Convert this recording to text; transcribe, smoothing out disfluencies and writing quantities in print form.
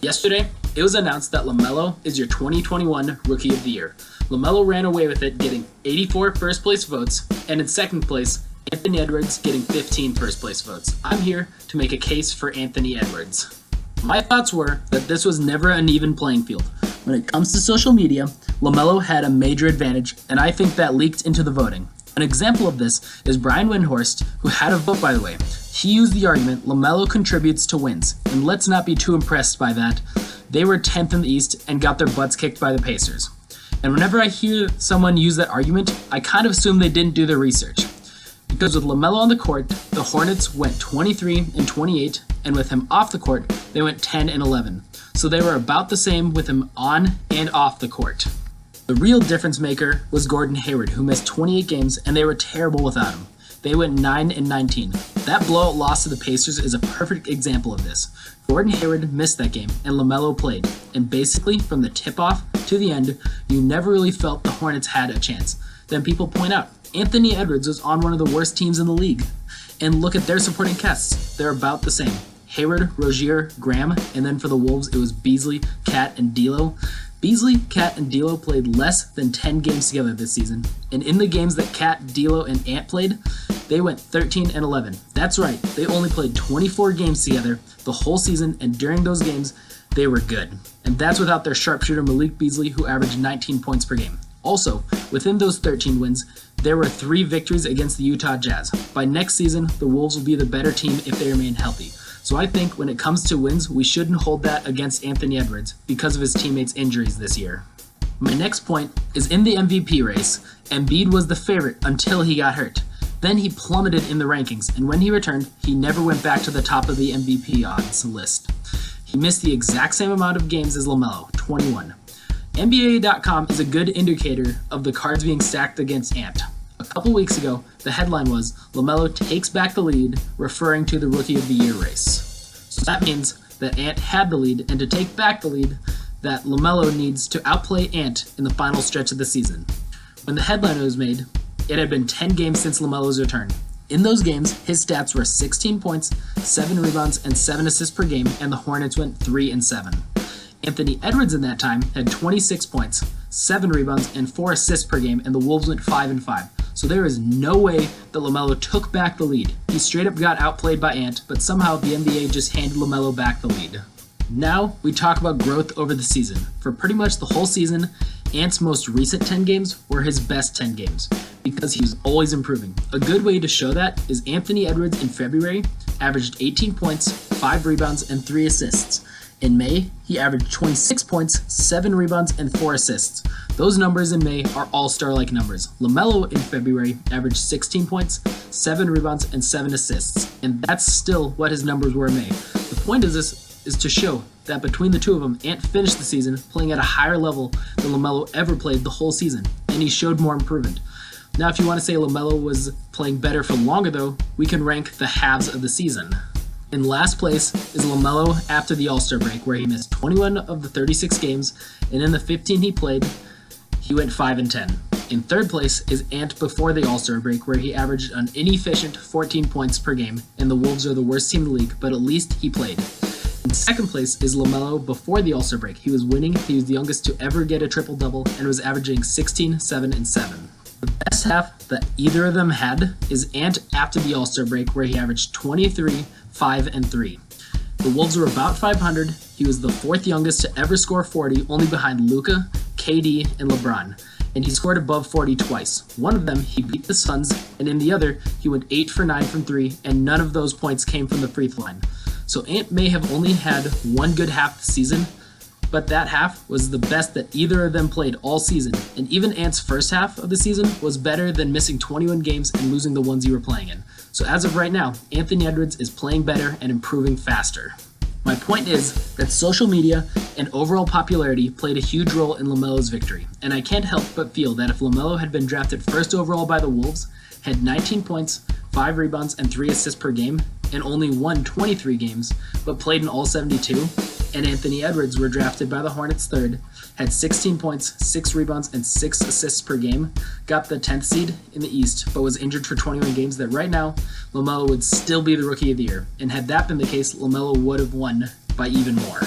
Yesterday, it was announced that LaMelo is your 2021 Rookie of the Year. LaMelo ran away with it, getting 84 first-place votes, and in second place, Anthony Edwards getting 15 first-place votes. I'm here to make a case for Anthony Edwards. My thoughts were that this was never an even playing field. When it comes to social media, LaMelo had a major advantage, and I think that leaked into the voting. An example of this is Brian Windhorst, who had a vote, by the way. He used the argument LaMelo contributes to wins, and let's not be too impressed by that. They were 10th in the East and got their butts kicked by the Pacers. And whenever I hear someone use that argument, I kind of assume they didn't do their research. Because with LaMelo on the court, the Hornets went 23-28, and with him off the court, they went 10-11. So they were about the same with him on and off the court. The real difference maker was Gordon Hayward, who missed 28 games, and they were terrible without him. They went 9-19. That blowout loss to the Pacers is a perfect example of this. Gordon Hayward missed that game, and LaMelo played. And basically, from the tip-off to the end, you never really felt the Hornets had a chance. Then people point out, Anthony Edwards was on one of the worst teams in the league. And look at their supporting casts. They're about the same. Hayward, Rozier, Graham, and then for the Wolves, it was Beasley, Cat, and D'Lo. Beasley, Cat, and D'Lo played less than 10 games together this season, and in the games that Cat, D'Lo, and Ant played, they went 13-11. That's right, they only played 24 games together the whole season, and during those games, they were good. And that's without their sharpshooter Malik Beasley, who averaged 19 points per game. Also, within those 13 wins, there were 3 victories against the Utah Jazz. By next season, the Wolves will be the better team if they remain healthy. So I think when it comes to wins, we shouldn't hold that against Anthony Edwards because of his teammates' injuries this year. My next point is in the MVP race, Embiid was the favorite until he got hurt. Then he plummeted in the rankings, and when he returned, he never went back to the top of the MVP odds list. He missed the exact same amount of games as LaMelo, 21. NBA.com is a good indicator of the cards being stacked against Ant. A couple weeks ago, the headline was, LaMelo takes back the lead, referring to the Rookie of the Year race. So that means that Ant had the lead, and to take back the lead, that LaMelo needs to outplay Ant in the final stretch of the season. When the headline was made, it had been 10 games since LaMelo's return. In those games, his stats were 16 points, 7 rebounds, and 7 assists per game, and the Hornets went 3-7. Anthony Edwards in that time had 26 points, 7 rebounds, and 4 assists per game, and the Wolves went 5-5. So there is no way that LaMelo took back the lead. He straight up got outplayed by Ant, but somehow the NBA just handed LaMelo back the lead. Now we talk about growth over the season. For pretty much the whole season, Ant's most recent 10 games were his best 10 games because he was always improving. A good way to show that is Anthony Edwards in February averaged 18 points, 5 rebounds, and 3 assists. In May, he averaged 26 points, 7 rebounds, and 4 assists. Those numbers in May are all-star-like numbers. LaMelo in February averaged 16 points, 7 rebounds, and 7 assists. And that's still what his numbers were in May. The point of this is to show that between the two of them, Ant finished the season playing at a higher level than LaMelo ever played the whole season, and he showed more improvement. Now, if you want to say LaMelo was playing better for longer, though, we can rank the halves of the season. In last place is LaMelo after the All-Star break, where he missed 21 of the 36 games, and in the 15 he played, he went 5-10. In third place is Ant before the All-Star break, where he averaged an inefficient 14 points per game, and the Wolves are the worst team in the league, but at least he played. In second place is LaMelo before the All-Star break. He was winning, he was the youngest to ever get a triple-double, and was averaging 16, 7, and 7. The best half that either of them had is Ant after the All-Star break, where he averaged 23, 5, and 3. The Wolves were about 500. He was the 4th youngest to ever score 40, only behind Luka, KD, and LeBron. And he scored above 40 twice. One of them, he beat the Suns, and in the other, he went 8 for 9 from 3, and none of those points came from the free throw line. So Ant may have only had one good half of the season, but that half was the best that either of them played all season. And even Ant's first half of the season was better than missing 21 games and losing the ones you were playing in. So as of right now, Anthony Edwards is playing better and improving faster. My point is that social media and overall popularity played a huge role in LaMelo's victory. And I can't help but feel that if LaMelo had been drafted first overall by the Wolves, had 19 points, 5 rebounds, and 3 assists per game, and only won 23 games, but played in all 72, and Anthony Edwards were drafted by the Hornets third, had 16 points, 6 rebounds, and 6 assists per game, got the 10th seed in the East, but was injured for 21 games, that right now, LaMelo would still be the Rookie of the Year. And had that been the case, LaMelo would have won by even more.